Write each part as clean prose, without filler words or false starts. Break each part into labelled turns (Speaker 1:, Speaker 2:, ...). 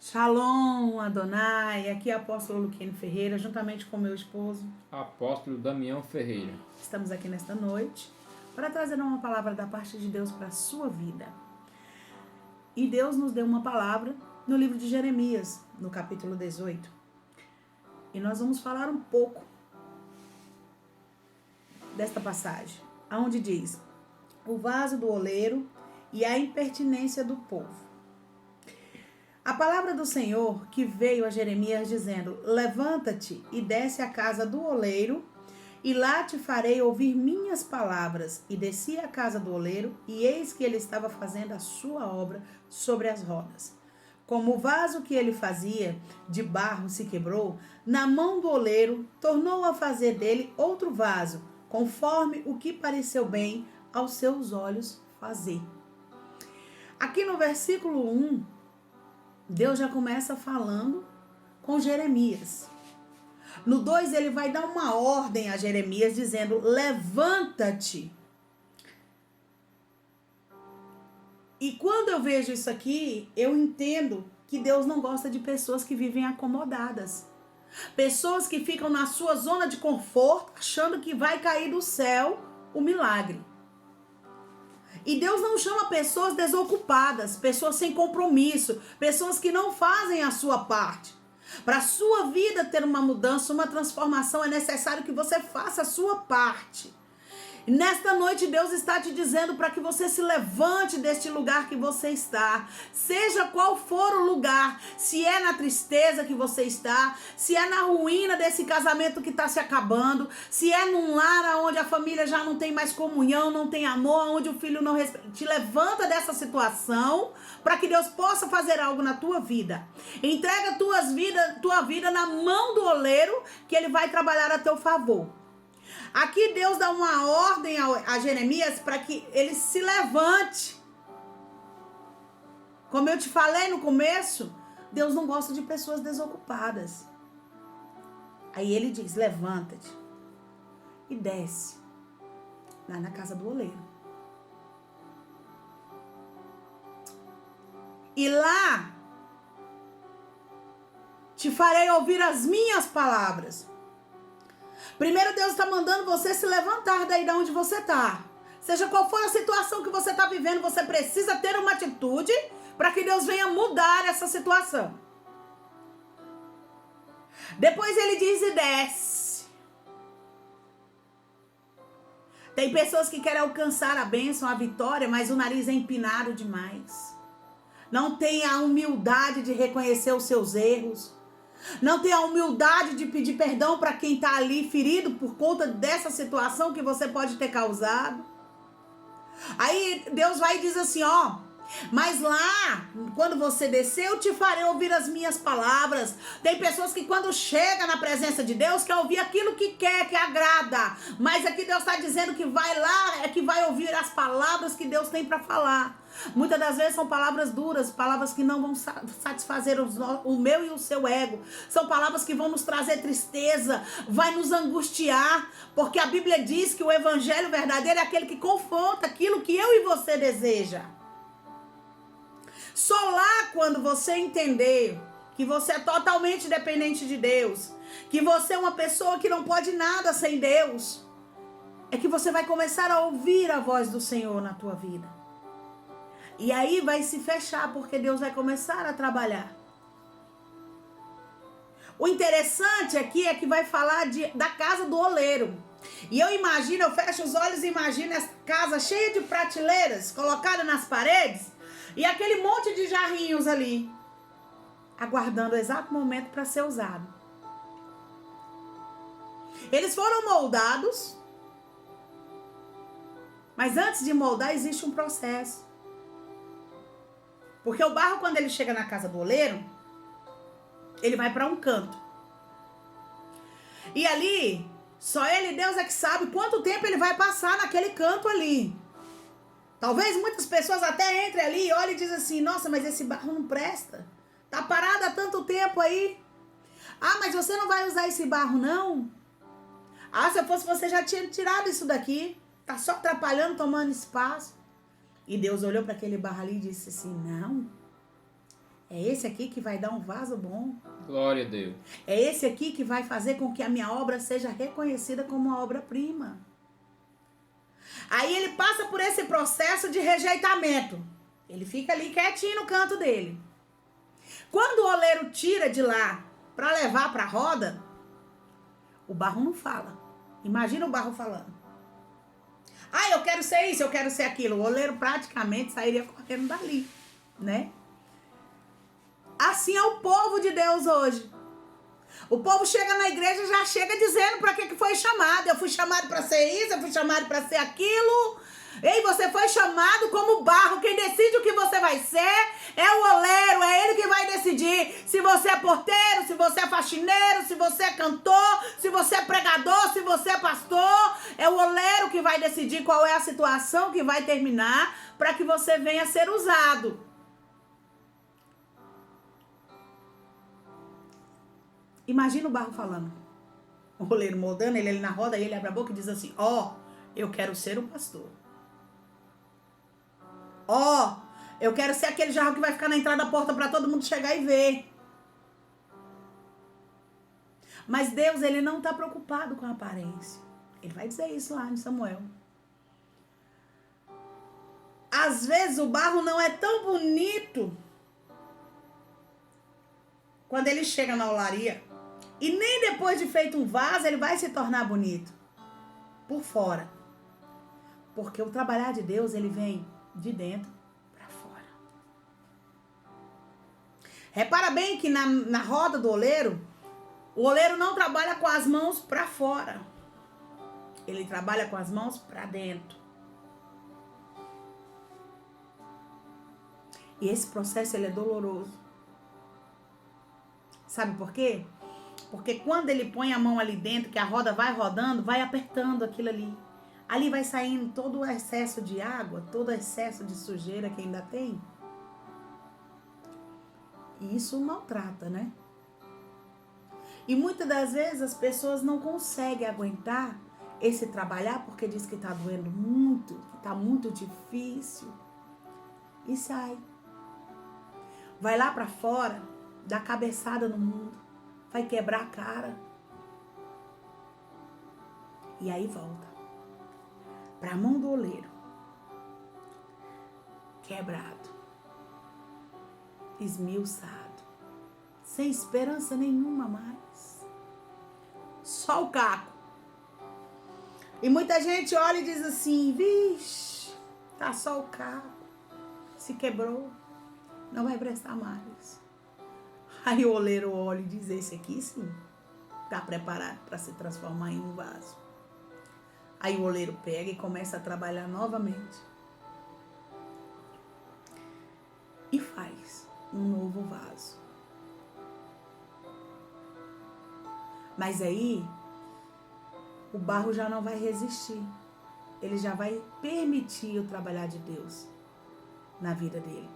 Speaker 1: Shalom, Adonai, aqui é o apóstolo Luquene Ferreira, juntamente com meu esposo,
Speaker 2: Apóstolo Damião Ferreira.
Speaker 1: Estamos aqui nesta noite para trazer uma palavra da parte de Deus para a sua vida. E Deus nos deu uma palavra no livro de Jeremias, no capítulo 18. E nós vamos falar um pouco desta passagem, onde diz: o vaso do oleiro e a impertinência do povo. A palavra do Senhor que veio a Jeremias dizendo: levanta-te e desce à casa do oleiro, e lá te farei ouvir minhas palavras. E desci à casa do oleiro, e eis que ele estava fazendo a sua obra sobre as rodas. Como o vaso que ele fazia de barro se quebrou, na mão do oleiro tornou a fazer dele outro vaso, conforme o que pareceu bem aos seus olhos fazer. Aqui no versículo 1, Deus já começa falando com Jeremias. No 2, ele vai dar uma ordem a Jeremias, dizendo: levanta-te. E quando eu vejo isso aqui, eu entendo que Deus não gosta de pessoas que vivem acomodadas. Pessoas que ficam na sua zona de conforto, achando que vai cair do céu o milagre. E Deus não chama pessoas desocupadas, pessoas sem compromisso, pessoas que não fazem a sua parte. Para a sua vida ter uma mudança, uma transformação, é necessário que você faça a sua parte. E nesta noite Deus está te dizendo para que você se levante deste lugar que você está. Seja qual for o lugar, se é na tristeza que você está, se é na ruína desse casamento que está se acabando, se é num lar onde a família já não tem mais comunhão, não tem amor, onde o filho não respeita. Te levanta dessa situação para que Deus possa fazer algo na tua vida. Entrega tua vida na mão do oleiro, que ele vai trabalhar a teu favor. Aqui Deus dá uma ordem a Jeremias para que ele se levante. Como eu te falei no começo, Deus não gosta de pessoas desocupadas. Aí ele diz: levanta-te e desce lá na casa do oleiro. E lá te farei ouvir as minhas palavras. Primeiro, Deus está mandando você se levantar daí de onde você está. Seja qual for a situação que você está vivendo, você precisa ter uma atitude para que Deus venha mudar essa situação. Depois ele diz: e desce. Tem pessoas que querem alcançar a bênção, a vitória, mas o nariz é empinado demais. Não tem a humildade de reconhecer os seus erros. Não tem a humildade de pedir perdão para quem está ali ferido por conta dessa situação que você pode ter causado. Aí Deus vai e diz assim: ó, mas lá, quando você descer, eu te farei ouvir as minhas palavras. Tem pessoas que quando chega na presença de Deus, quer ouvir aquilo que quer, que agrada. Mas aqui Deus está dizendo que vai lá, é que vai ouvir as palavras que Deus tem para falar. Muitas das vezes são palavras duras, palavras que não vão satisfazer o meu e o seu ego. São palavras que vão nos trazer tristeza, vai nos angustiar, porque a Bíblia diz que o evangelho verdadeiro é aquele que confronta aquilo que eu e você deseja. Só lá quando você entender que você é totalmente dependente de Deus, que você é uma pessoa que não pode nada sem Deus, é que você vai começar a ouvir a voz do Senhor na tua vida. E aí vai se fechar, porque Deus vai começar a trabalhar. O interessante aqui é que vai falar da casa do oleiro. E eu imagino, eu fecho os olhos e imagino essa casa cheia de prateleiras colocadas nas paredes e aquele monte de jarrinhos ali, aguardando o exato momento para ser usado. Eles foram moldados, mas antes de moldar existe um processo. Porque o barro, quando ele chega na casa do oleiro, ele vai para um canto. E ali, só ele e Deus é que sabe quanto tempo ele vai passar naquele canto ali. Talvez muitas pessoas até entrem ali e olhem e dizem assim: nossa, mas esse barro não presta. Tá parado há tanto tempo aí. Ah, mas você não vai usar esse barro, não? Ah, se eu fosse você já tinha tirado isso daqui. Tá só atrapalhando, tomando espaço. E Deus olhou para aquele barro ali e disse assim: não, É esse aqui que vai dar um vaso bom.
Speaker 2: Glória a Deus.
Speaker 1: É esse aqui que vai fazer com que a minha obra seja reconhecida como uma obra-prima. Aí ele passa por esse processo de rejeitamento. Ele fica ali quietinho no canto dele. Quando o oleiro tira de lá para levar para a roda, o barro não fala. Imagina o barro falando. Ah, eu quero ser isso, eu quero ser aquilo. O oleiro praticamente sairia correndo dali, né? Assim é o povo de Deus hoje. O povo chega na igreja e já chega dizendo para que foi chamado. Eu fui chamado para ser isso, eu fui chamado para ser aquilo. Ei, você foi chamado como barro. Quem decide o que você vai ser é o oleiro. É ele que vai decidir se você é porteiro, se você é faxineiro, se você é cantor, se você é pregador, se você é pastor. É o oleiro que vai decidir qual é a situação que vai terminar para que você venha ser usado. Imagina o barro falando. O oleiro moldando, ele na roda, e ele abre a boca e diz assim: ó, eu quero ser o pastor. Ó, eu quero ser aquele jarro que vai ficar na entrada da porta para todo mundo chegar e ver. Mas Deus, ele não está preocupado com a aparência. Ele vai dizer isso lá em Samuel. Às vezes o barro não é tão bonito quando ele chega na olaria. E nem depois de feito um vaso ele vai se tornar bonito. Por fora. Porque o trabalhar de Deus, ele vem de dentro para fora. Repara bem que na roda do oleiro, o oleiro não trabalha com as mãos para fora. Ele trabalha com as mãos para dentro. E esse processo, ele é doloroso. Sabe por quê? Porque quando ele põe a mão ali dentro, que a roda vai rodando, vai apertando aquilo ali. Ali vai saindo todo o excesso de água, todo o excesso de sujeira que ainda tem. E isso maltrata, né? E muitas das vezes as pessoas não conseguem aguentar esse trabalhar porque diz que está doendo muito, que está muito difícil. E sai. Vai lá para fora, dá cabeçada no mundo, vai quebrar a cara. E aí volta para a mão do oleiro, quebrado, esmiuçado, sem esperança nenhuma mais, só o caco. E muita gente olha e diz assim: vixe, tá só o caco, se quebrou, não vai prestar mais. Aí o oleiro olha e diz: esse aqui sim, tá preparado para se transformar em um vaso. Aí o oleiro pega e começa a trabalhar novamente. E faz um novo vaso. Mas aí, o barro já não vai resistir. Ele já vai permitir o trabalhar de Deus na vida dele.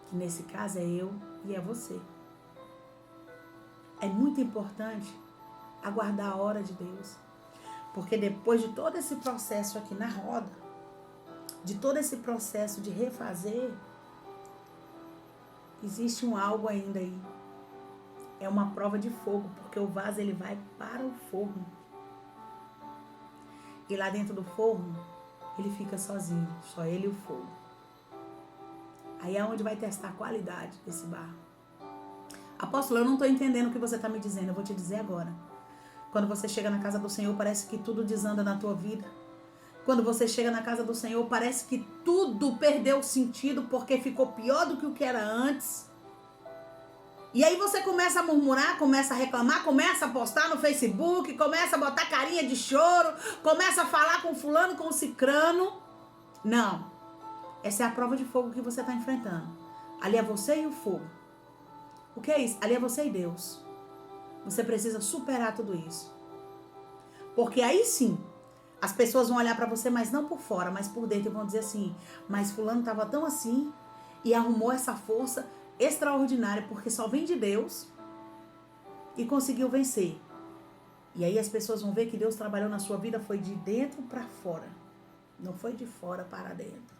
Speaker 1: Que nesse caso é eu e é você. É muito importante aguardar a hora de Deus. Porque depois de todo esse processo aqui na roda, de todo esse processo de refazer, existe um algo ainda aí. É uma prova de fogo, porque o vaso ele vai para o forno. E lá dentro do forno, ele fica sozinho, só ele e o fogo. Aí é onde vai testar a qualidade desse barro. Apóstolo, eu não estou entendendo o que você está me dizendo, eu vou te dizer agora. Quando você chega na casa do Senhor, parece que tudo desanda na tua vida. Quando você chega na casa do Senhor, parece que tudo perdeu sentido porque ficou pior do que o que era antes. E aí você começa a murmurar, começa a reclamar, começa a postar no Facebook, começa a botar carinha de choro, começa a falar com fulano, com cicrano. Não. Essa é a prova de fogo que você está enfrentando. Ali é você e o fogo. O que é isso? Ali é você e Deus. Você precisa superar tudo isso. Porque aí sim, as pessoas vão olhar para você, mas não por fora, mas por dentro, e vão dizer assim: mas fulano estava tão assim e arrumou essa força extraordinária, porque só vem de Deus e conseguiu vencer. E aí as pessoas vão ver que Deus trabalhou na sua vida, foi de dentro para fora, não foi de fora para dentro.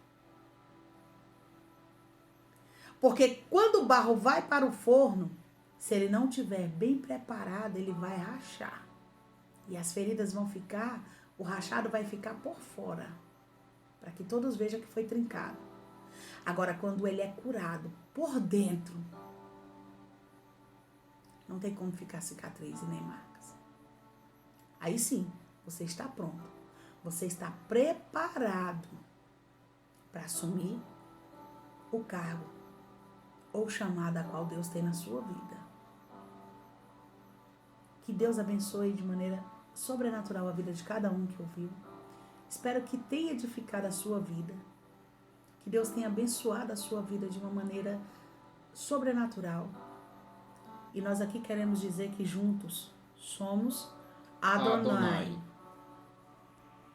Speaker 1: Porque quando o barro vai para o forno, se ele não estiver bem preparado, ele vai rachar. E as feridas vão ficar, o rachado vai ficar por fora, para que todos vejam que foi trincado. Agora, quando ele é curado por dentro, não tem como ficar cicatriz e nem marcas. Aí sim, você está pronto. Você está preparado para assumir o cargo ou chamada a qual Deus tem na sua vida. Que Deus abençoe de maneira sobrenatural a vida de cada um que ouviu. Espero que tenha edificado a sua vida. Que Deus tenha abençoado a sua vida de uma maneira sobrenatural. E nós aqui queremos dizer que juntos somos Adonai.